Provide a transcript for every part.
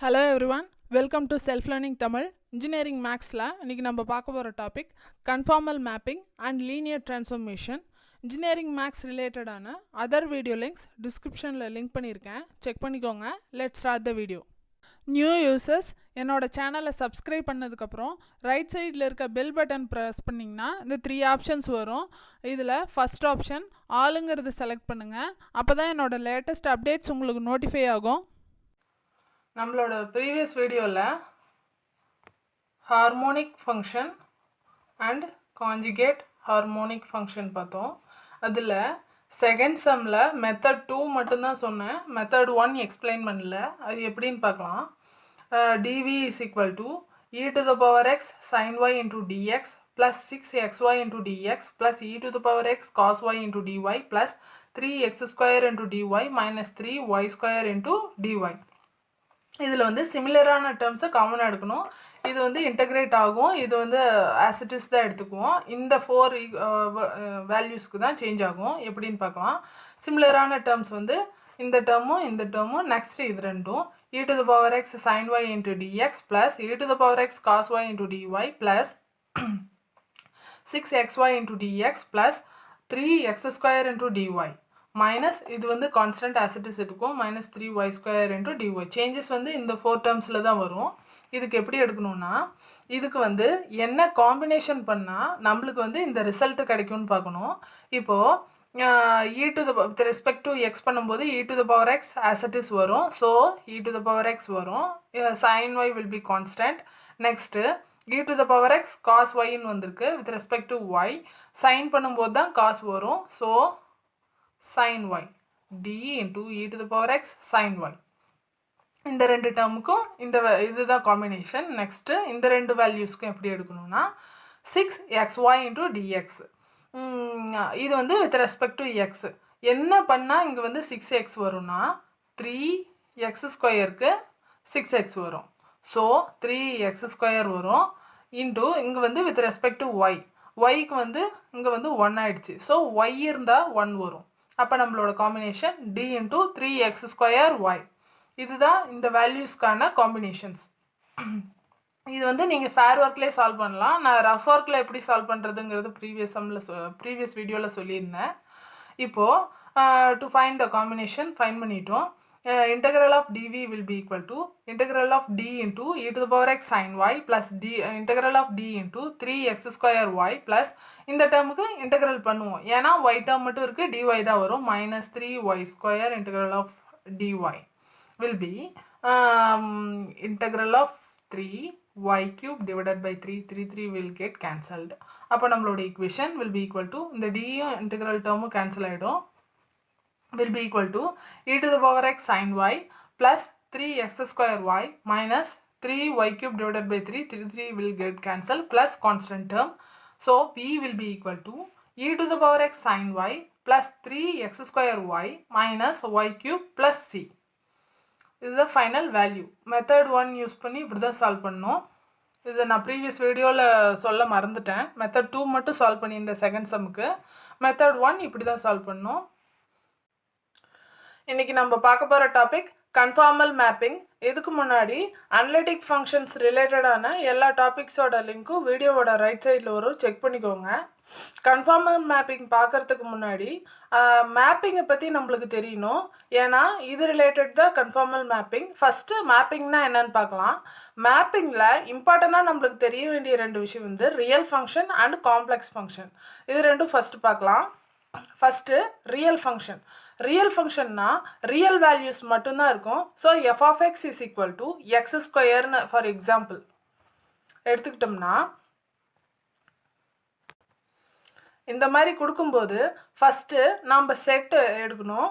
Hello everyone, welcome to Self Learning Tamil. Engineering Mathsல இன்னைக்கு நம்ம பார்க்க போற topic conformal mapping and linear transformation. Engineering Maths related ஆன other video links descriptionல link பண்ணியிருக்கேன், check பண்ணிக்கோங்க. Let's start the video. New users என்னோட சேனலை subscribe பண்ணதுக்கப்புறம் ரைட் சைடில் இருக்க பெல் பட்டன் ப்ரெஸ் பண்ணிங்கன்னா இந்த 3 ஆப்ஷன்ஸ் வரும். இதில் ஃபஸ்ட் ஆப்ஷன் ஆளுங்கிறது செலக்ட் பண்ணுங்கள், அப்போ தான் என்னோட லேட்டஸ்ட் அப்டேட்ஸ் உங்களுக்கு நோட்டிஃபை ஆகும். நம்மளோட ப்ரீவியஸ் வீடியோவில் harmonic function and conjugate harmonic function பார்த்தோம். அதில் செகண்ட் சம்மில் மெத்தட் 2 மட்டும்தான் சொன்னேன், மெத்தட் 1 எக்ஸ்பிளைன் பண்ணல. அது எப்படின்னு பார்க்கலாம். dv is equal to e to the power x sin y into dx plus 6xy into dx plus e to the power x cos y into dy plus 3x square into dy minus 3y square into dy. இதில் வந்து சிமிலரான டேர்ம்ஸை காமனாக எடுக்கணும். இது வந்து integrate ஆகும், இது வந்து as it is தான் எடுத்துக்குவோம். இந்த 4 வேல்யூஸ்க்கு தான் சேஞ்ச் ஆகும். எப்படின்னு பார்க்கலாம். சிமிலரான டேர்ம்ஸ் வந்து இந்த டேர்மும் இந்த டேர்மும், நெக்ஸ்ட் இது ரெண்டும் e to the power x sin y into dx plus e to the power x cos y into dy plus 6xy into dx plus 3x square into dy minus இது வந்து constant as it is எடுக்கும் minus 3y square into dy. Changes வந்து இந்த 4 டேர்ம்ஸில் தான் வரும். இதுக்கு எப்படி எடுக்கணும்னா, இதுக்கு வந்து என்ன காம்பினேஷன் பண்ணால் நம்மளுக்கு வந்து இந்த ரிசல்ட்டு கிடைக்கும்னு பார்க்கணும். இப்போது e to the with respect to x பண்ணும்போது e to the power x as it is வரும். So e to the power x வரும், sin y will be constant. Next e to the power x cos yன்னு வந்திருக்கு, with respect to y sine பண்ணும்போது தான் cos வரும். So sin y d into e to the power x sin y. இந்த ரெண்டு டேர்முக்கும் இதுதான் combination. Next இந்த ரெண்டு வேல்யூஸ்க்கும் எப்படி எடுக்கணும்னா 6xy into dx. இது வந்து வித் ரெஸ்பெக்ட் டு எக்ஸ் என்ன பண்ணால் இங்கே வந்து 6x வரும்னா 3x ஸ்கொயருக்கு 6x வரும். ஸோ 3x ஸ்கொயர் வரும் இன்ட்டு இங்கே வந்து வித் ரெஸ்பெக்ட் டு ஒய், ஒய்க்கு வந்து இங்கே வந்து 1 ஆயிடுச்சு. ஸோ ஒய் இருந்தால் 1 வரும். அப்போ நம்மளோட combination d into 3x square Y. இதுதான் இந்த வேல்யூஸ்க்கான காம்பினேஷன்ஸ். இது வந்து நீங்கள் ஃபேர் ஒர்க்லேயே சால்வ் பண்ணலாம். நான் ரஃப் ஒர்க்கில் எப்படி சால்வ் பண்ணுறதுங்கிறது ப்ரீவியஸ் வீடியோவில் சொல்லியிருந்தேன். இப்போது to find the combination find பண்ணிட்டோம். integral of dv will be equal to integral of d into e to the power x sin y plus integral of d into 3x square y plus இந்த டேர்முக்கு integral பண்ணுவோம், ஏன்னா y term மட்டும் இருக்குது, dy தான் வரும். minus 3y square integral of dy will be integral of 3y cube divided by 3 will get cancelled. அப்போ நம்மளோட equation will be equal to இந்த d integral டேர்மும் கேன்சல் ஆகிடும், will be equal to e to the power x sin y plus 3x square y minus 3y cube divided by 3 will get cancelled plus constant term. So v will be equal to e to the power x sin y plus 3x square y minus y cube plus c. This is the final value. Method 1 use பண்ணி இப்படி தான் solve பண்ணோம். இதை நான் previous வீடியோவில் சொல்ல மறந்துட்டேன். Method 2 மட்டும் சால்வ் பண்ணி இந்த செகண்ட் சம்முக்கு. மெத்தட் 1 இப்படி தான் சால்வ் பண்ணோம். இன்றைக்கி நம்ம பார்க்க போகிற டாபிக் கன்ஃபார்மல் மேப்பிங். இதுக்கு முன்னாடி அனலிட்டிக் ஃபங்க்ஷன்ஸ் ரிலேட்டடான எல்லா டாபிக்ஸோட லிங்க்கும் வீடியோவோட ரைட் சைடில் வரும், செக் பண்ணிக்கோங்க. கன்ஃபார்மல் மேப்பிங் பார்க்குறதுக்கு முன்னாடி மேப்பிங்கை பற்றி நம்மளுக்கு தெரியணும், ஏன்னா இது ரிலேட்டட் தான் கன்ஃபார்மல் மேப்பிங். ஃபஸ்ட்டு மேப்பிங்னா என்னன்னு பார்க்கலாம். மேப்பிங்கில் இம்பார்ட்டண்ட்டாக நம்மளுக்கு தெரிய வேண்டிய 2 விஷயம் வந்து real function and complex function. இது ரெண்டும் ஃபஸ்ட்டு பார்க்கலாம். First real function. ரியல் ஃபங்க்ஷன்னா ரியல் வேல்யூஸ் மட்டும்தான் இருக்கும். So F of X is equal to X ஸ்கொயர்னு ஃபார் எக்ஸாம்பிள் எடுத்துக்கிட்டோம்னா, இந்த மாதிரி கொடுக்கும்போது ஃபஸ்ட்டு நம்ம செட்டு எடுக்கணும்.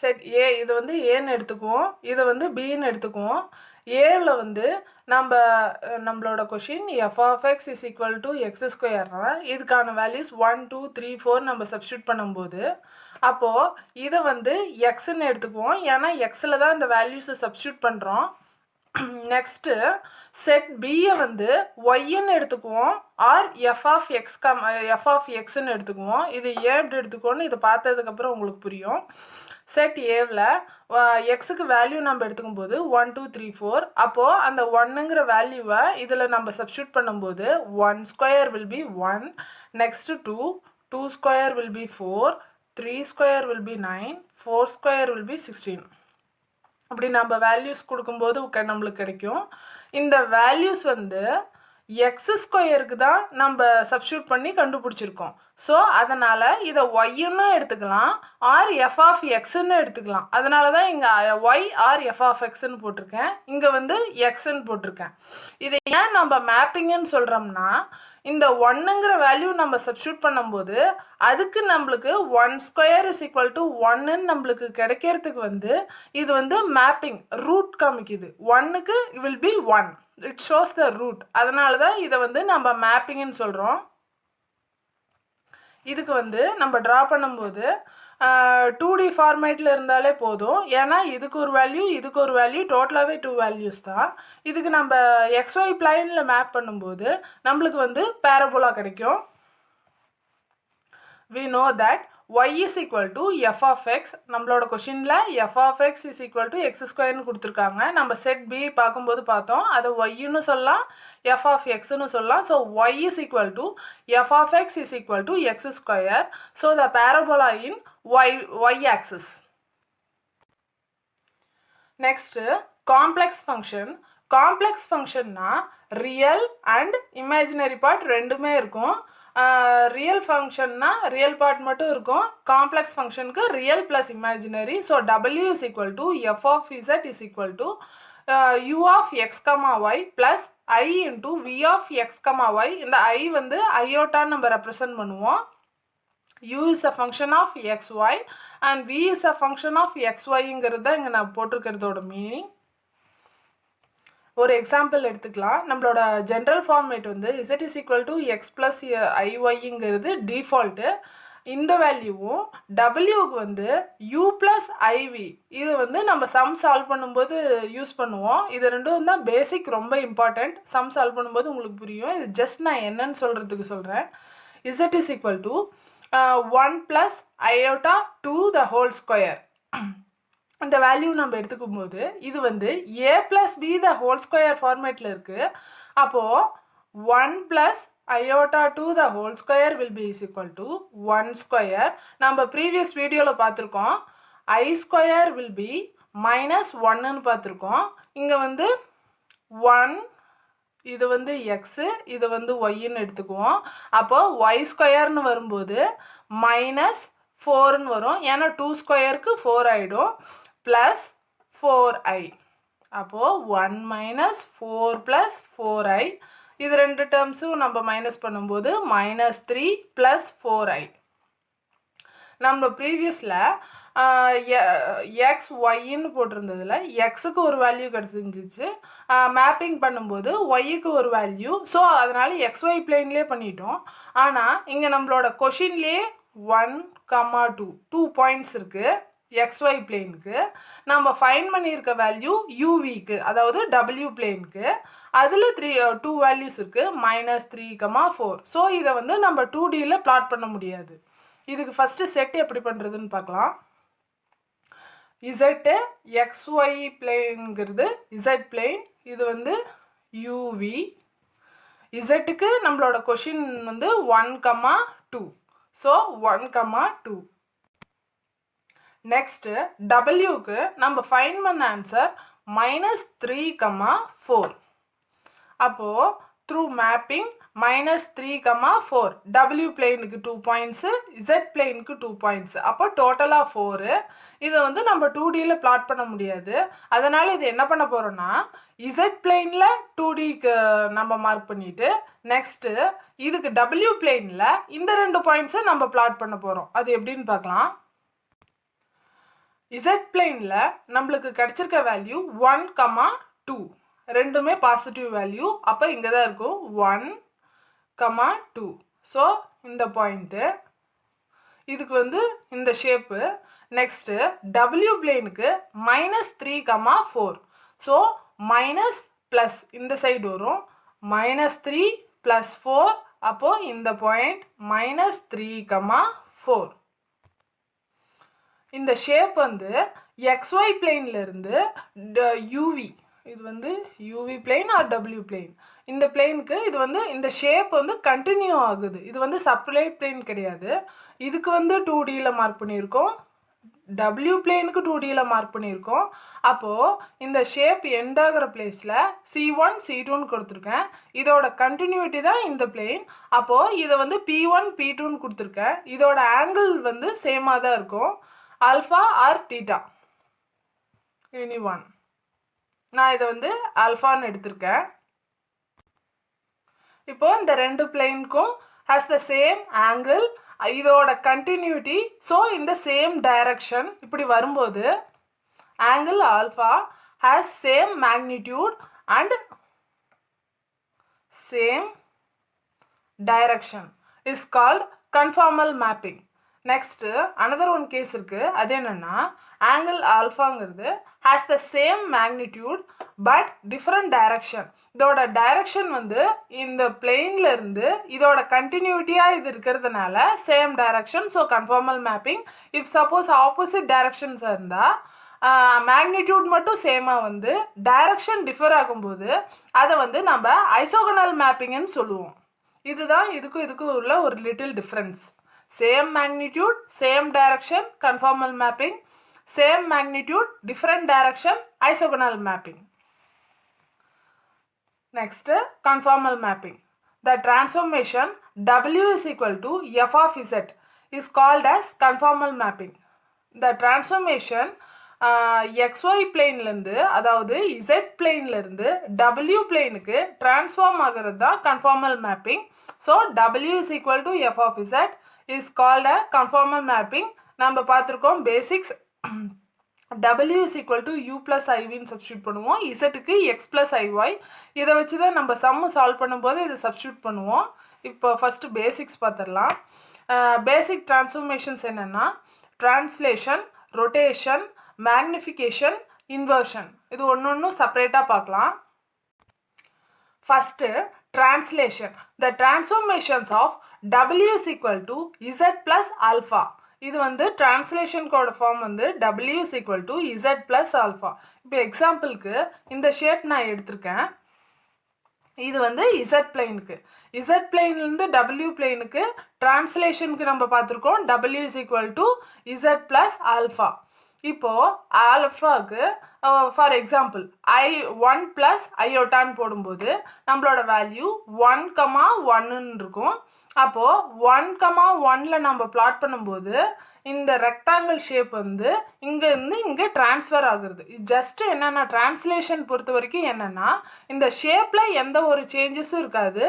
செட் ஏ, இது வந்து ஏன்னு எடுத்துக்குவோம், இதை வந்து பின்னு எடுத்துக்குவோம். ஏவில் வந்து நம்மளோட question F of X is equal to X ஸ்கொயர்னா இதுக்கான வேல்யூஸ் 1 2 3 4 நம்ம சப்ஸ்டியூட் பண்ணும்போது அப்போது இதை வந்து எக்ஸ்ன்னு எடுத்துக்குவோம், ஏன்னா எக்ஸில் தான் இந்த வேல்யூஸை சப்ஸ்டியூட் பண்ணுறோம். நெக்ஸ்ட்டு செட் பியை வந்து ஒய்ன்னு எடுத்துக்குவோம், ஆர் எஃப் ஆஃப் எக்ஸ்ன்னு எடுத்துக்குவோம். இது ஏன் இப்படி எடுத்துக்குவோன்னு இதை பார்த்ததுக்கப்புறம் உங்களுக்கு புரியும். செட் ஏவில் எக்ஸுக்கு வேல்யூ நம்ம எடுத்துக்கும் போது 1 2 3 4. அப்போது அந்த ஒன்னுங்கிற வேல்யூவை இதில் நம்ம சப்ஸ்டியூட் பண்ணும்போது 1 square will be 1, next 2 square will be 4, 3 square will be 9, 4 square will be 16. அப்படி நம்ம வேல்யூஸ் கொடுக்கும்போது நம்மளுக்கு கிடைக்கும். இந்த வேல்யூஸ் வந்து எக்ஸ் ஸ்கொயருக்கு தான் நம்ம சப்ஸ்டியூட் பண்ணி கண்டுபிடிச்சிருக்கோம். ஸோ அதனால் இதை ஒய்ன்னு எடுத்துக்கலாம், ஆர் எஃப் ஆஃப் எக்ஸ்ன்னு எடுத்துக்கலாம். அதனால தான் இங்கே ஒய் ஆர் எஃப் ஆஃப் எக்ஸ்ன்னு போட்டிருக்கேன், இங்கே வந்து எக்ஸ்ன்னு போட்டிருக்கேன். இதை ஏன் நம்ம மேப்பிங்குன்னு சொல்கிறோம்னா, இந்த ஒன்னுங்கிற வேல்யூ நம்ம சப்ஸ்டியூட் பண்ணும்போது அதுக்கு நம்மளுக்கு 1 ஸ்கொயர் இஸ் ஈக்குவல் டு 1ன்னு நம்மளுக்கு கிடைக்கிறதுக்கு வந்து இது வந்து மேப்பிங் ரூட் காமிக்குது. 1க்கு will be 1, it shows the root. அதனால தான் இதை வந்து நம்ம மேப்பிங்னு சொல்கிறோம். இதுக்கு வந்து நம்ம ட்ரா பண்ணும்போது 2D ஃபார்மேட்டில் இருந்தாலே போதும். ஏன்னா இதுக்கு ஒரு வேல்யூ, இதுக்கு ஒரு வேல்யூ, டோட்டலாகவே 2 வேல்யூஸ் தான். இதுக்கு நம்ம XY பிளைனில் மேப் பண்ணும்போது நம்மளுக்கு வந்து பேரபோலா கிடைக்கும். we know that y is equal to f of x. நம்மளோட கொஷினில் f of x is equal to x ஸ்கொயர்னு கொடுத்துருக்காங்க. நம்ம செட் b பார்க்கும்போது பார்த்தோம், அதை yன்னு சொல்லலாம், f of xன்னு சொல்லலாம். So y is equal to f of x is equal to x square. So the parabola in y axis. Next, complex function. Complex ஃபங்க்ஷன்னா real and imaginary part ரெண்டுமே இருக்கும். Real ஃபங்க்ஷன்னா real part மட்டும் இருக்கும். Complex ஃபங்க்ஷனுக்கு real plus imaginary. So W is equal to F of Z is equal to u of X comma Y plus i into V of X comma Y. இந்த i வந்து ஐயோட்டான்னு நம்ம represent பண்ணுவோம். u is a function of xy and v is a function of xyங்கிறது தான் இங்கே நான் போட்டிருக்கிறதோட meaning. ஒரு example எடுத்துக்கலாம். நம்மளோட ஜென்ரல் ஃபார்மேட் வந்து z is equal to x plus iyங்கிறது டிஃபால்ட்டு. இந்த வேல்யூவும் டபிள்யூக்கு வந்து u plus iv, இது வந்து நம்ம சம் சால்வ் பண்ணும்போது யூஸ் பண்ணுவோம். இது ரெண்டும் தான் பேசிக், ரொம்ப இம்பார்ட்டண்ட். சம் சால்வ் பண்ணும்போது உங்களுக்கு புரியும். இது ஜஸ்ட் நான் என்னன்னு சொல்கிறதுக்கு சொல்கிறேன். z is equal to 1 plus iota 2 the whole square. இந்த வேல்யூ நம்ம எடுத்துக்கும் போது இது வந்து a plus b the whole square ஃபார்மேட்டில் இருக்குது. அப்போது 1 plus iota 2 the whole square will be is equal to 1 square. நம்ம ப்ரீவியஸ் வீடியோவில் பார்த்துருக்கோம், I square will be minus 1ன்னு பார்த்துருக்கோம். இங்கே வந்து 1, இது வந்து எக்ஸு, இது வந்து ஒய்ன்னு எடுத்துக்குவோம். அப்போது ஒய் ஸ்கொயர்னு வரும்போது மைனஸ் 4ன்னு வரும். ஏன்னா 2 ஸ்கொயருக்கு 4 ஆகிடும். Plus 4i. அப்போது 1 மைனஸ் 4 ப்ளஸ் 4i. இது ரெண்டு டேர்ம்ஸும் நம்ம மைனஸ் பண்ணும்போது மைனஸ் 3 ப்ளஸ் 4i. நம்ம ப்ரீவியஸில் எக்ஸ் ஒய்ன்னு போட்டிருந்ததில் எக்ஸுக்கு ஒரு வேல்யூ கிடச்சிருந்துச்சு. மேப்பிங் பண்ணும்போது ஒய்க்கு ஒரு வேல்யூ. ஸோ அதனால் XY பிளேன்லேயே பண்ணிட்டோம். ஆனால் இங்கே நம்மளோட கொஷின்லேயே 1, 2 பாயிண்ட்ஸ் இருக்குது XY பிளேனுக்கு. நம்ம ஃபைன் பண்ணியிருக்க வேல்யூ UVக்கு, அதாவது W பிளேனுக்கு. அதில் 2 வேல்யூஸ் இருக்குது, -3, 4. ஸோ இதை வந்து நம்ம 2Dயில் பிளாட் பண்ண முடியாது. இதுக்கு ஃபஸ்ட்டு செட் எப்படி பண்ணுறதுன்னு பார்க்கலாம். இசட்டு XY பிளேனுங்கிறது இசட் பிளேன், இது வந்து UV. இசட்டுக்கு நம்மளோட கொஷின் வந்து 1, 2. ஸோ 1, 2. நெக்ஸ்ட்டு டபிள்யூக்கு நம்ம ஃபைன் பண்ண ஆன்சர் -3, 4. அப்போது through mapping -3, 4. W பிளேனுக்கு 2 points, Z பிளேனுக்கு 2 points. அப்போ டோட்டலாக 4. இதை வந்து நம்ம 2Dயில் பிளாட் பண்ண முடியாது. அதனால் இது என்ன பண்ண போகிறோன்னா, Z பிளேனில் 2Dக்கு நம்ம மார்க் பண்ணிவிட்டு நெக்ஸ்ட்டு இதுக்கு W பிளேனில் இந்த 2 பாயிண்ட்ஸை நம்ம பிளாட் பண்ண போகிறோம். அது எப்படின்னு பார்க்கலாம். Z பிளேனில் நம்மளுக்கு கிடச்சிருக்க வேல்யூ 1, 2 ரெண்டுமே பாசிட்டிவ் வேல்யூ. அப்போ இங்கே தான் இருக்கும் 1, 2. ஸோ இந்த பாயிண்ட்டு, இதுக்கு வந்து இந்த shape. Next W பிளேனுக்கு -3, 4. So minus plus இந்த சைடு வரும், -3 + 4. அப்போது இந்த பாயிண்ட் -3, 4. இந்த ஷேப் வந்து XY பிளேன்லேருந்து யூவி, இது வந்து UV plane or W plane, இந்த பிளேனுக்கு இது வந்து இந்த ஷேப் வந்து கண்டினியூ ஆகுது. இது வந்து சப்ளைட் பிளேன் கிடையாது. இதுக்கு வந்து 2Dயில் மார்க் பண்ணியிருக்கோம், டபிள்யூ பிளேனுக்கு 2Dயில் மார்க் பண்ணியிருக்கோம். அப்போது இந்த ஷேப் எண்ட் ஆகிற பிளேஸில் C1 C2ன்னு கொடுத்துருக்கேன். இதோட கண்டினியூட்டி தான் இந்த பிளேன். அப்போது இதை வந்து P1 P2ன்னு கொடுத்துருக்கேன். இதோட ஆங்கிள் வந்து சேமாக தான் இருக்கும், alpha or theta any one. நான் இதை வந்து ஆல்ஃபான்னு எடுத்திருக்கேன். இப்போ இந்த ரெண்டு பிளேனுக்கும் ஹேஸ் த சேம் ஆங்கிள், இதோட கண்டினியூட்டி, ஸோ இந்த சேம் டைரக்ஷன். இப்படி வரும்போது angle alpha has same magnitude and same direction is called conformal mapping. Next another one case இருக்குது. அது என்னென்னா ஆங்கிள் ஆல்ஃபாங்கிறது has the same magnitude but different direction. இதோட direction வந்து இந்த பிளெயினில் இருந்து இதோட கண்டினியூட்டியாக இது இருக்கிறதுனால same direction, so conformal mapping. If suppose opposite directions இருந்தால் மேக்னிடியூட் மட்டும் சேமாக வந்து டைரக்ஷன் டிஃபர் ஆகும்போது அதை வந்து நம்ம ஐசோகனல் மேப்பிங்னு சொல்லுவோம். இதுதான் இதுக்கும் உள்ள ஒரு little difference. Same magnitude same direction conformal mapping, same magnitude different direction isogonal mapping. Next, conformal mapping. The transformation W is equal to f of z is called as conformal mapping. The transformation XY பிளேன்லேருந்து, அதாவது Z பிளேன்லேருந்து W பிளேனுக்கு transform ஆகிறது தான் conformal mapping. So W is equal to f of z is called a conformal mapping. நம்ம பார்த்துருக்கோம் basics. W is equal to U plus IVன்னு substitute பண்ணுவோம். இசட்டுக்கு X plus IY. இதை வச்சு தான் நம்ம சம்மு சால்வ் பண்ணும்போது இதை சப்ஸ்டியூட் பண்ணுவோம். இப்போ ஃபஸ்ட்டு பேசிக்ஸ் பார்த்துடலாம். பேசிக் ட்ரான்ஸ்ஃபார்மேஷன்ஸ் என்னென்னா ட்ரான்ஸ்லேஷன், ரொட்டேஷன், மேக்னிஃபிகேஷன், இன்வர்ஷன். இது ஒன்று செப்பரேட்டாக பார்க்கலாம். First translation. The transformations of W is equal to Z plus alpha. இது வந்து ட்ரான்ஸ்லேஷனுக்கோட ஃபார்ம் வந்து W is equal to Z plus alpha. இப்போ எக்ஸாம்பிளுக்கு இந்த ஷேப் நான் எடுத்திருக்கேன். இது வந்து Z பிளேனுக்கு, Z பிளேன்லேருந்து W பிளேனுக்கு ட்ரான்ஸ்லேஷனுக்கு நம்ம பார்த்துருக்கோம் W is equal to Z plus alpha. இப்போது ஆல்ஃபாவுக்கு ஃபார் எக்ஸாம்பிள் I1 ப்ளஸ் ஐயோட்டான்னு போடும்போது நம்மளோட வேல்யூ 1,1ன்னு இருக்கும். அப்போது 1,1ல் நம்ம பிளாட் பண்ணும்போது இந்த ரெக்டாங்கிள் ஷேப் வந்து இங்கேருந்து இங்கே ட்ரான்ஸ்ஃபர் ஆகுறது. ஜஸ்ட்டு என்னென்னா ட்ரான்ஸ்லேஷன் பொறுத்த வரைக்கும் என்னென்னா இந்த ஷேப்பில் எந்த ஒரு சேஞ்சஸும் இருக்காது,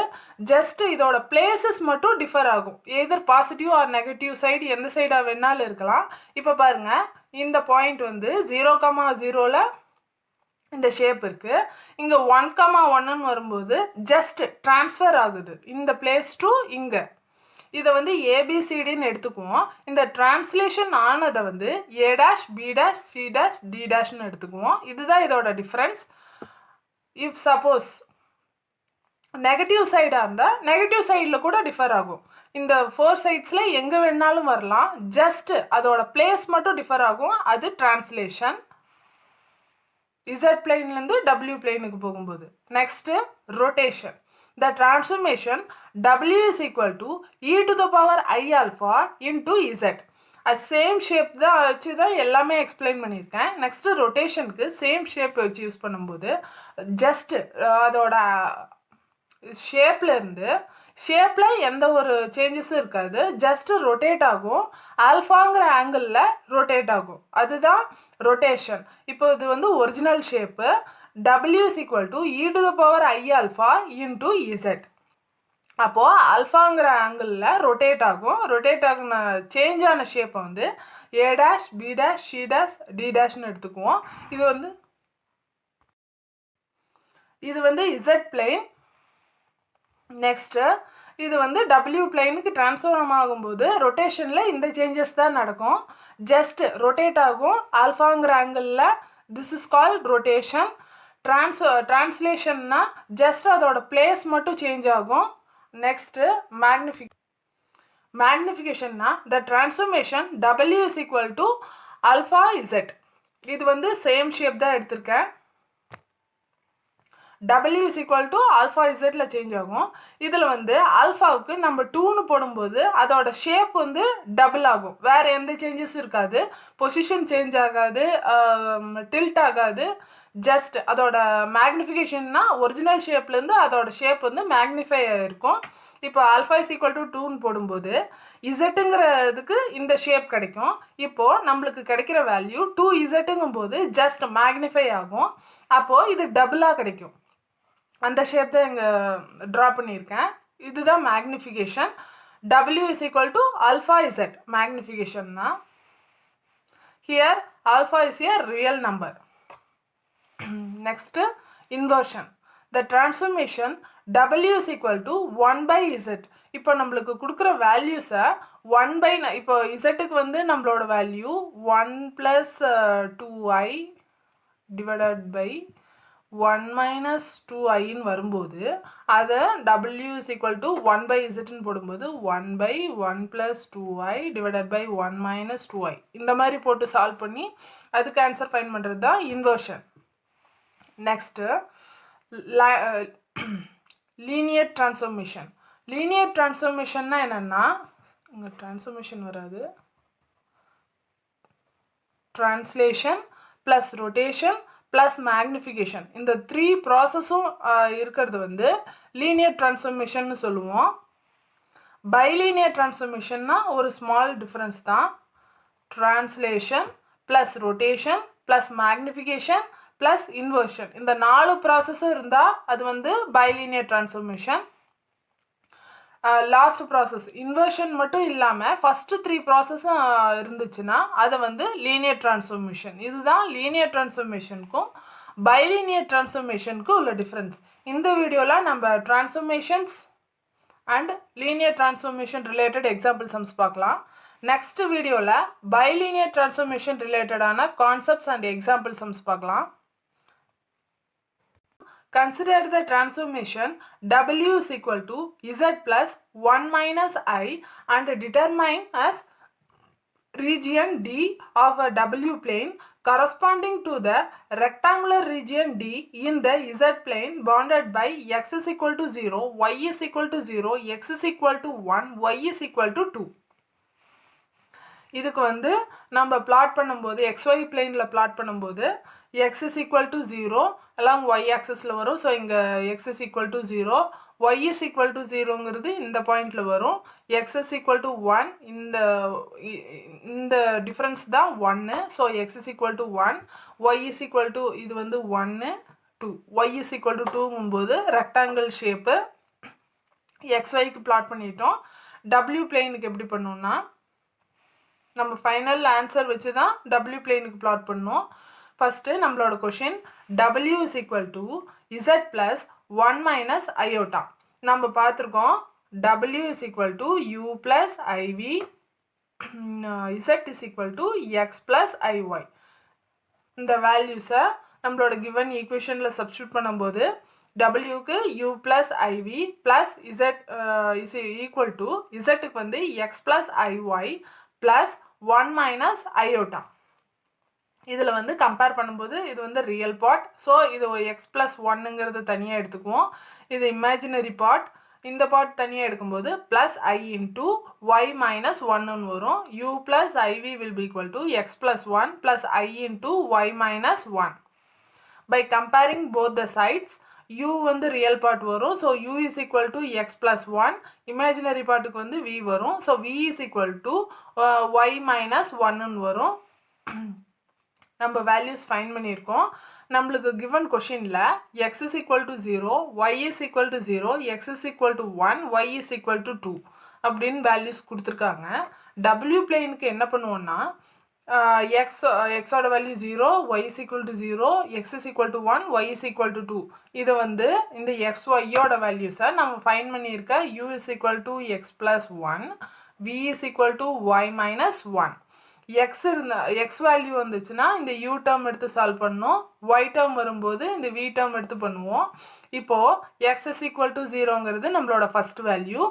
ஜஸ்ட்டு இதோட பிளேசஸ் மட்டும் டிஃபர் ஆகும். எதர் பாசிட்டிவ் ஆர் நெகட்டிவ் சைடு எந்த சைடாக வேணாலும் இருக்கலாம். இப்போ பாருங்கள், இந்த பாயிண்ட் வந்து 0,0ல் இந்த ஷேப் இருக்குது. இங்கே 1,1ன்னு வரும்போது ஜஸ்ட் ட்ரான்ஸ்ஃபர் ஆகுது இந்த பிளேஸ் டு இங்கே. இதை வந்து ஏபிசிடின்னு எடுத்துக்குவோம். இந்த ட்ரான்ஸ்லேஷன் ஆனதை வந்து A dash B dash C dash D டேஷ்னு எடுத்துக்குவோம். இதுதான் இதோட டிஃப்ரென்ஸ். இஃப் சப்போஸ் நெகட்டிவ் சைடாக இருந்தால் நெகட்டிவ் சைடில் கூட டிஃபர் ஆகும். இந்த 4 சைட்ஸில் எங்கே வேணாலும் வரலாம், ஜஸ்ட்டு அதோட பிளேஸ் மட்டும் டிஃபர் ஆகும். அது ட்ரான்ஸ்லேஷன் Z பிளேன்லேருந்து W பிளேனுக்கு போகும்போது. Next rotation. The transformation W is equal to e to the power I alpha into Z. அது சேம் ஷேப் தான் வச்சு தான் எல்லாமே எக்ஸ்பிளைன் பண்ணியிருக்கேன். நெக்ஸ்ட்டு ரொட்டேஷனுக்கு சேம் ஷேப் வச்சு யூஸ் பண்ணும்போது ஜஸ்ட்டு அதோட ஷேப்பில் எந்த ஒரு சேஞ்சஸும் இருக்காது, ஜஸ்ட்டு ரொட்டேட் ஆகும். ஆல்ஃபாங்கிற ஆங்கிளில் ரொட்டேட் ஆகும், அதுதான் ரொட்டேஷன். இப்போ இது வந்து original shape. W is equal to e to the power I alpha into Z. அப்போது ஆல்ஃபாங்கிற ஆங்கிளில் ரொட்டேட் ஆகும். ரொட்டேட் ஆகின சேஞ்ச் ஆன ஷேப்பை வந்து A dash B dash C dash D டேஷ்னு எடுத்துக்குவோம். இது வந்து Z பிளேன். நெக்ஸ்ட்டு இது வந்து W பிளேனுக்கு ட்ரான்ஸ்ஃபார்ம் ஆகும்போது ரொட்டேஷனில் இந்த சேஞ்சஸ் தான் நடக்கும். ஜஸ்ட் ரொட்டேட் ஆகும் ஆல்ஃபாங்கிற ஆங்கிளில். This is called rotation. ட்ரான்ஸ்லேஷன்னா ஜஸ்ட் அதோட பிளேஸ் மட்டும் சேஞ்ச் ஆகும். நெக்ஸ்ட்டு மேக்னிஃபிகேஷன்னா the transformation W is equal to alpha Z இது வந்து சேம் ஷேப் தான் எடுத்திருக்கேன். W is equal to alpha zல சேஞ்ச் ஆகும். இதில் வந்து ஆல்ஃபாவுக்கு நம்ம 2ன்னு போடும்போது அதோட ஷேப் வந்து டபுள் ஆகும். வேறு எந்த சேஞ்சஸும் இருக்காது. பொசிஷன் சேஞ்ச் ஆகாது, டில்ட் ஆகாது. ஜஸ்ட் அதோட மேக்னிஃபிகேஷன்னா ஒரிஜினல் ஷேப்லேருந்து அதோட ஷேப் வந்து மேக்னிஃபை ஆகிருக்கும். இப்போ ஆல்ஃபா இஸ் ஈக்குவல் டு 2ன்னு போடும்போது இசட்டுங்கிறதுக்கு இந்த ஷேப் கிடைக்கும். இப்போது நம்மளுக்கு கிடைக்கிற வேல்யூ 2Z போது ஜஸ்ட் மேக்னிஃபை ஆகும். அப்போது இது டபுளாக கிடைக்கும். அந்த ஷேப் தான் இங்கே ட்ரா பண்ணியிருக்கேன். இதுதான் magnification. W is equal to alpha Z magnification தான். Here alpha is a real number. Next inversion. The transformation W is equal to 1 by Z. இப்போ நம்மளுக்கு கொடுக்குற வேல்யூஸை 1 by இப்போ இசட்டுக்கு வந்து நம்மளோட value 1 plus 2i divided by 1 minus 2iன்னு வரும்போது அதை W is equal to 1 by Zன்னு போடும்போது 1 by 1 plus 2i divided by 1 minus 2i இந்த மாதிரி போட்டு சால்வ் பண்ணி அதுக்கு ஆன்சர் ஃபைண்ட் பண்ணுறது தான் inversion. Next linear transformation. Linear டிரான்ஸ்ஃபர்மேஷன்னா என்னென்னா, இங்கே டிரான்ஸ்ஃபர்மேஷன் வராது, translation plus rotation plus magnification இந்த 3 ப்ராசஸும் இருக்கிறது வந்து லீனியர் டிரான்ஸ்ஃபர்மேஷன்னு சொல்லுவோம். பைலீனியர் டிரான்ஸ்ஃபர்மேஷன்னா ஒரு ஸ்மால் டிஃப்ரென்ஸ் தான். Translation plus rotation plus magnification plus inversion இந்த 4 ப்ராசஸும் இருந்தால் அது வந்து bilinear transformation. Last process inversion மட்டும் இல்லாமல் ஃபஸ்ட்டு 3 ப்ராசஸும் இருந்துச்சுன்னா அதை வந்து லீனியர் டிரான்ஸ்ஃபர்மேஷன். இதுதான் லீனியர் டிரான்ஸ்ஃபர்மேஷனுக்கும் பைலீனியர் டிரான்ஸ்ஃபர்மேஷனுக்கும் உள்ள டிஃப்ரென்ஸ். இந்த வீடியோவில் நம்ம transformations and linear transformation related example sums பார்க்கலாம். நெக்ஸ்ட் வீடியோவில் பைலீனியர் டிரான்ஸ்ஃபர்மேஷன் ரிலேட்டடான கான்செப்ட்ஸ் அண்ட் எக்ஸாம்பிள் சம்ஸ் பார்க்கலாம். Consider the transformation W is equal to Z plus 1 minus I and determine as region D of a W plane corresponding to the rectangular region D in the Z plane bounded by x is equal to 0, y is equal to 0, x is equal to 1, y is equal to 2. இதுக்கு வந்து நம்ம plot பண்ணும்போது XY பிளேனில் plot பண்ணும்போது x is equal to 0 along y axisல வரும். So இங்கே x is equal to 0, y is equal to 0ங்கிறது இந்த பாயிண்டில் வரும். x is equal to 1 இந்த டிஃப்ரென்ஸ் தான் 1. So x is equal to 1, y is equal to இது வந்து 1 2, y is equal to 2ங்கும்போது ரெக்டாங்கிள் ஷேப்பு XYக்கு பிளாட் பண்ணிட்டோம். W பிளேனுக்கு எப்படி பண்ணோம்னா நம்ம ஃபைனல் ஆன்சர் வச்சு தான் W பிளேனுக்கு பிளாட் பண்ணோம். ஃபஸ்ட்டு நம்மளோட question W is equal to Z plus 1 minus iota. நம்ம பார்த்துருக்கோம் W is equal to U plus IV, Z is equal to X plus IY. இந்த வேல்யூஸை நம்மளோட கிவன் ஈக்குவேஷனில் சப்ஸ்டியூட் பண்ணும்போது Wக்கு U plus IV plus Z is equal to Zக்கு வந்து X plus IY plus 1 minus iota. இதில் வந்து கம்பேர் பண்ணும்போது இது வந்து ரியல் பார்ட். ஸோ இது எக்ஸ் ப்ளஸ் 1ங்கிறது தனியாக எடுத்துக்குவோம். இது இமேஜினரி பார்ட். இந்த பார்ட் தனியாக எடுக்கும்போது plus I into Y minus 1ன்னு வரும். U plus IV will be equal to X plus 1 plus I into Y minus 1. By comparing both the sides u வந்து ரியல் பார்ட் வரும். So u is equal to X plus 1, imaginary பார்ட்டுக்கு வந்து v வரும். So v is equal to Y minus 1ன்னு வரும். நம்ம values fine பண்ணியிருக்கோம். நம்மளுக்கு கிவன் கொஷினில் x is equal to 0, y is equal to 0, x is equal to 1, y is equal to 2 அப்படின்னு வேல்யூஸ் கொடுத்துருக்காங்க. W பிளேனுக்கு என்ன பண்ணுவோன்னா எக்ஸோட value 0, y is equal to 0, x is equal to 1, y is equal to 2. இதை வந்து இந்த xyயோட வேல்யூஸை நம்ம ஃபைன் பண்ணியிருக்க u is equal to X plus 1, v is equal to Y minus 1. X value வந்துச்சுன்னா இந்த யூ டேர்ம் எடுத்து சால்வ் பண்ணோம். ஒய் டேர்ம் வரும்போது இந்த வி டேர்ம் எடுத்து பண்ணுவோம். இப்போது எக்ஸ் இஸ் ஈக்குவல் டு 0ங்கிறது நம்மளோட first value.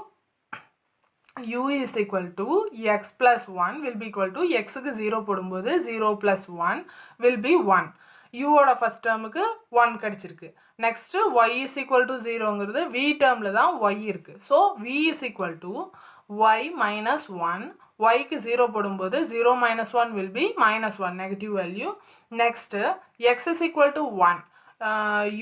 u is equal to x plus 1 will be equal to x க்கு 0 போடும்போது 0 plus 1 will be 1. u ஓட first termக்கு 1 கிடைச்சிருக்கு. Next y is equal to 0ங்கிறது v termல தான் y இருக்கு. So v is equal to y minus 1. y க்கு 0 போடும்போது 0 minus 1 will be minus 1, negative value. Next x is equal to 1.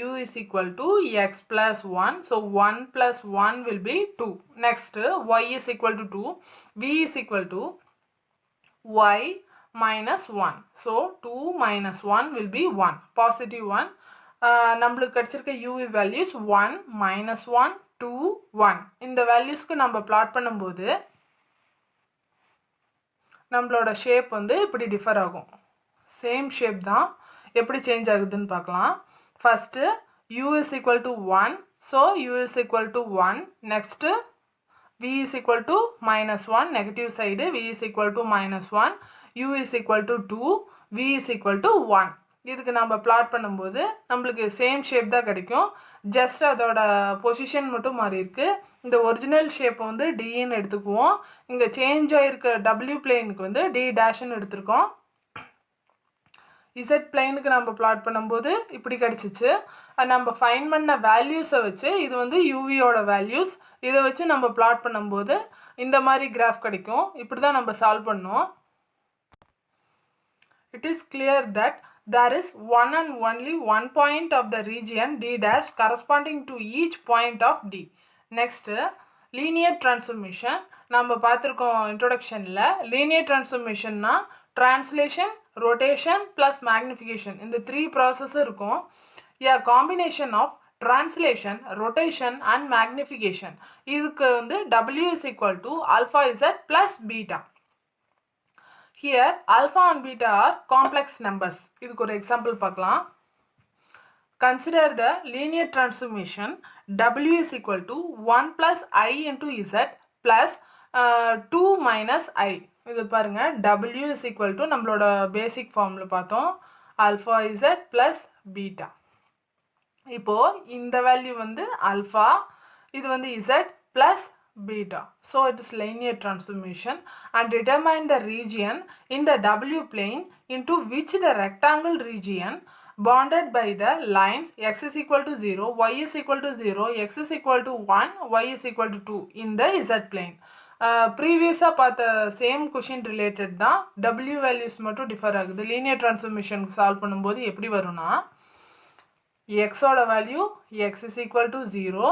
U is equal to x plus 1. So 1 plus 1 will be 2. Next y is equal to 2. V is equal to y minus 1. So 2 minus 1 will be 1. Positive 1. நம்மளுக்கு கிடைச்சிருக்க u values 1, minus 1, 2, 1. இந்த வேல்யூஸ்க்கு நம்ம plot பண்ணும்போது நம்மளோட shape வந்து இப்படி differ ஆகும். Same shape தான், எப்படி சேஞ்ச் ஆகுதுன்னு பார்க்கலாம். First u is equal to 1. So u is equal to 1. Next v is equal to minus 1. Negative side v is equal to minus 1. u is equal to 2. v is equal to 1. இதுக்கு நம்ம plot பண்ணும்போது நம்மளுக்கு same shape தான் கிடைக்கும். Just அதோட position மட்டும் மாறி இருக்கு. இந்த ஒரிஜினல் ஷேப்பை வந்து டின்னு எடுத்துக்குவோம். இங்கே சேஞ்ச் ஆகிருக்க டபிள்யூ பிளேனுக்கு வந்து டி டேஷ்னு எடுத்திருக்கோம். இசட் பிளைனுக்கு நம்ம பிளாட் பண்ணும்போது இப்படி கிடச்சிச்சு. நம்ம ஃபைன் பண்ண வேல்யூஸை வச்சு இது வந்து யூவியோட வேல்யூஸ், இதை வச்சு நம்ம பிளாட் பண்ணும்போது இந்த மாதிரி கிராஃப் கிடைக்கும். இப்படி தான் நம்ம சால்வ் பண்ணோம். It is clear that there is one and only one point of the region d dash corresponding to each point of d. Next linear transformation. நம்ம பார்த்துருக்கோம் இன்ட்ரோடக்ஷனில். linear transformationனா translation, rotation plus magnification, இந்த 3 process இருக்கும். A combination of translation, rotation and magnification. இதுக்கு வந்து w is equal to alpha z plus beta. Here alpha and beta are complex numbers. இதுக்கு ஒரு example பார்க்கலாம். Consider the linear transformation w is equal to 1 plus I into z plus 2 minus I. இது பாருங்க, w is equal to நம்மளோட பேசிக் ஃபார்ம்ல பார்த்தோம், alpha z plus beta. இப்போ இந்த வேல்யூ வந்து alpha, இது வந்து z plus beta. So it is linear transformation and determine the region in the w plane into which the rectangle region bounded by the lines x is equal to 0, y is equal to 0, x is equal to 1, y is equal to 2 in the z plane. ப்ரீவியஸாக பார்த்த same question related தான், w values மட்டும் differ ஆகுது. Linear ட்ரான்ஸ்ஃபர்மேஷனுக்கு solve பண்ணும்போது எப்படி வரும்னா, எக்ஸோட value x is equal to 0,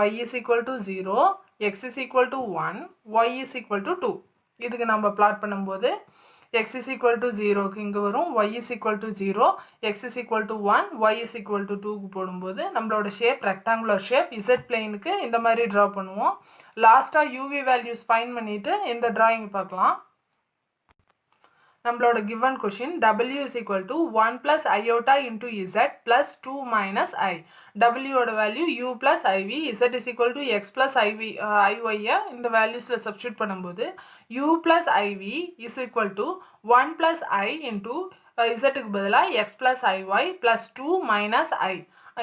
y is equal to 0, x is equal to 1, y is equal to 2. இதுக்கு நம்ம பிளாட் பண்ணும்போது x is equal to 0க்கு இங்கே வரும், y is equal to 0, x is equal to 1, y is equal to 2க்கு போடும்போது நம்மளோட shape rectangular shape. Z பிளேனுக்கு இந்த மாதிரி ட்ரா பண்ணுவோம். லாஸ்ட்டாக யூவி வேல்யூஸ் ஃபைன் பண்ணிவிட்டு இந்த ட்ராயிங் பார்க்கலாம். நம்மளோட given question w is equal to 1 plus iota into z plus 2 minus I. w ஓட value u plus iv, z is equal to x plus iv iy. இந்த வேல்யூஸில் substitute பண்ணும்போது u plus iv is equal to 1 plus I into zக்கு பதிலாக x plus iy plus 2 minus I.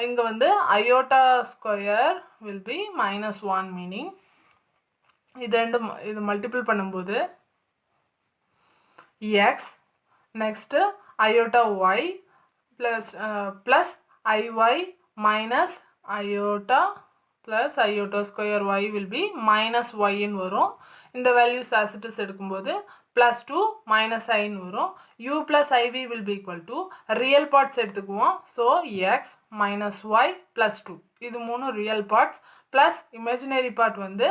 இங்கே வந்து iota square will be minus 1, meaning இது multiple பண்ணும்போது x, next iota y plus iy minus iota plus iota square y will be minus y ன்னு வரும். இந்த values as it is எடுக்கும்போது plus 2 minus I ன்னு வரும். u plus iv will be equal to real parts எடுத்துக்குவோம். So x minus y plus 2, இது மூணு real parts plus imaginary part வந்து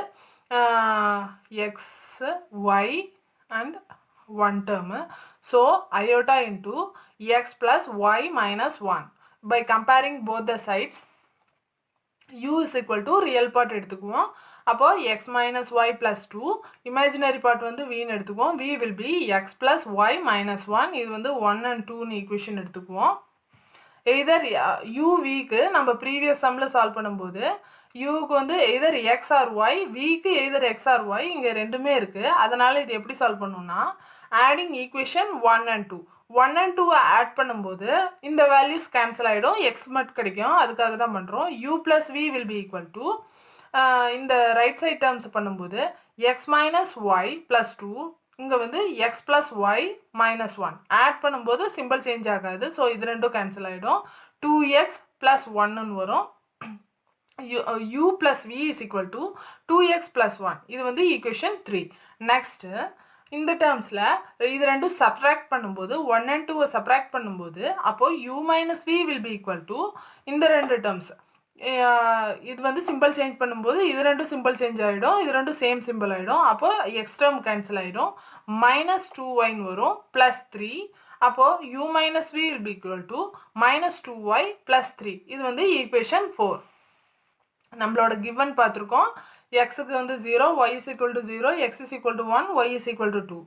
x, y and one term. So iota into x plus y minus 1. By comparing both the sides, u is equal to real part எடுத்துக்குவோம். அப்போ x minus y plus 2, imaginary part வந்து v ன்னு எடுத்துக்குவோம். v will be x plus y minus 1. இது வந்து 1 and 2 equation எடுத்துக்குவோம். either u vக்கு நம்ம previous சம்மில் சால்வ் பண்ணும்போது யூக்கு வந்து எய்தர் எக்ஸ் ஆர் ஒய், விக்கு எய்தர் எக்ஸ் ஆர் ஒய், இங்கே ரெண்டுமே இருக்குது. அதனால் இது எப்படி சால்வ் பண்ணணும்னா, adding equation 1 and 2, 1 and 2 add பண்ணும்போது இந்த வேல்யூஸ் கேன்சல் ஆகிடும், எக்ஸ் மட்டும் கிடைக்கும். அதுக்காக தான் பண்ணுறோம். u plus v will be equal to இந்த ரைட் சைட் டேர்ம்ஸ் பண்ணும்போது எக்ஸ் மைனஸ் ஒய் ப்ளஸ் 2 இங்கே வந்து X plus Y minus 1 add பண்ணும்போது சிம்பிள் சேஞ்ச் ஆகாது. ஸோ இது ரெண்டும் கேன்சல் ஆகிடும். 2x ப்ளஸ் 1ன்னு வரும். u plus v is equal to 2x plus 1. இது வந்து equation 3. Next, இந்த termsல இது ரெண்டும் subtract பண்ணும்போது 1 and 2 subtract பண்ணும்போது அப்போ u minus v will be equal to இந்த ரெண்டு terms. இது வந்து சிம்பிள் சேஞ்ச் பண்ணும்போது இது ரெண்டும் சிம்பிள் சேஞ்ச் ஆகிடும். இது ரெண்டும் சேம் சிம்பிள் ஆகிடும். அப்போ எக்ஸ் டேர்ம் கேன்சல் ஆகிடும். மைனஸ் 2y வரும் ப்ளஸ் 3. அப்போது u minus v will be equal to minus 2y plus 3. இது வந்து equation 4. நம்மளோட கிவன் பார்த்துருக்கோம். எக்ஸுக்கு வந்து 0, y is equal to 0, x is equal to 1, y is equal to 2.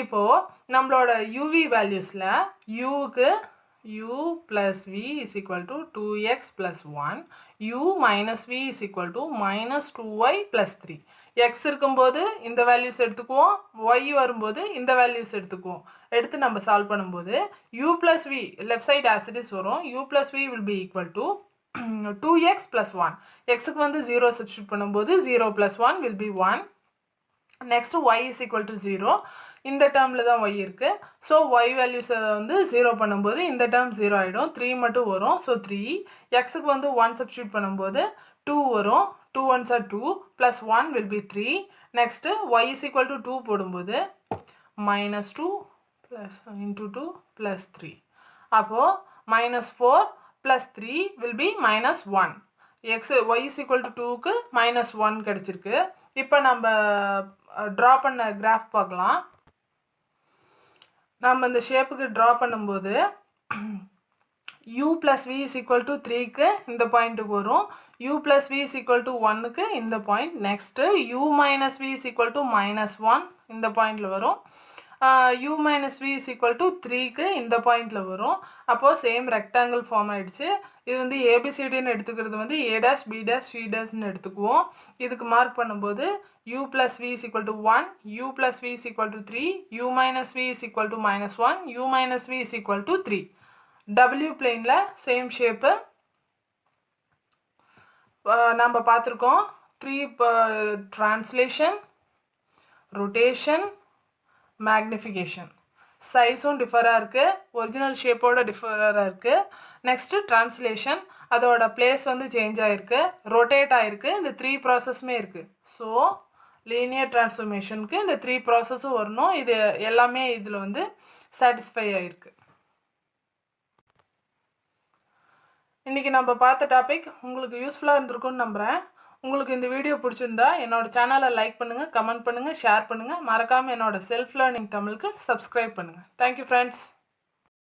இப்போது நம்மளோட uv வேல்யூஸில் uக்கு u plus v is equal to 2x plus 1, u minus v is equal to minus 2y plus 3. x இருக்கும்போது இந்த values எடுத்துக்குவோம், y வரும்போது இந்த values எடுத்துக்குவோம். எடுத்து நம்ம சால்வ் பண்ணும்போது u plus v left side as it is வரும். u plus v will be equal to 2x plus 1. xக்கு வந்து 0 substitute பண்ணும்போது 0 plus 1 will be 1. Next y is equal to 0. இந்த டேர்மில் தான் y இருக்கு. ஸோ y வேல்யூஸை வந்து 0 பண்ணும்போது இந்த டேர்ம் 0 ஆகிடும். 3 மட்டும் வரும். ஸோ 3. xக்கு வந்து 1 substitute பண்ணும்போது 2 வரும். 2 1s are 2 plus 1 will be 3. Next y is equal to 2 போடும்போது minus 2 plus into 2 plus 3. அப்போது minus 4 plus 3 will be minus 1. y is equal to 2க்கு minus 1 கிடைச்சிருக்கு. இப்போ நம்ம ட்ரா பண்ண கிராஃப் பார்க்கலாம். நம்ம இந்த ஷேப்புக்கு ட்ரா பண்ணும்போது u plus v is equal to 3க்கு இந்த பாயிண்ட்டுக்கு வரும். u plus v is equal to 1க்கு இந்த point. Next u minus v is equal to minus 1 இந்த பாயிண்டில் வரும். u minus v is equal to 3க்கு இந்த பாயிண்டில் வரும். அப்போது சேம் ரெக்டாங்கிள் ஃபார்ம் ஆகிடுச்சு. இது வந்து ஏபிசிடின்னு எடுத்துக்கிறது வந்து a dash b dash c dashன்னு எடுத்துக்குவோம். இதுக்கு மார்க் பண்ணும்போது u plus v is equal to 1, u plus v is equal to 3, u minus v is equal to minus 1, u minus v is equal to 3. w பிளேனில் same shape நம்ம பார்த்துருக்கோம். 3 translation, rotation, magnification. சைஸும் டிஃபராக இருக்குது, original ஷேப்போட டிஃபராக இருக்குது. Next translation, அதோட place வந்து change ஆகிருக்கு, rotate ஆகிருக்கு. இந்த 3 ப்ராசஸுமே இருக்குது. ஸோ லீனியர் ட்ரான்ஸ்ஃபர்மேஷனுக்கு இந்த 3 ப்ராசஸும் வரணும். இது எல்லாமே இதில் வந்து சாட்டிஸ்ஃபை ஆகிருக்கு. இன்றைக்கி நம்ம பார்த்த டாபிக் உங்களுக்கு யூஸ்ஃபுல்லாக இருந்திருக்கும்னு நம்புகிறேன். உங்களுக்கு இந்த வீடியோ பிடிச்சிருந்தா என்னோடய சேனலை லைக் பண்ணுங்கள், கமெண்ட் பண்ணுங்கள், ஷேர் பண்ணுங்கள். மறக்காமல் என்னோடய செல்ஃப் லேர்னிங் தமிழுக்கு சப்ஸ்கிரைப் பண்ணுங்கள். Thank you friends.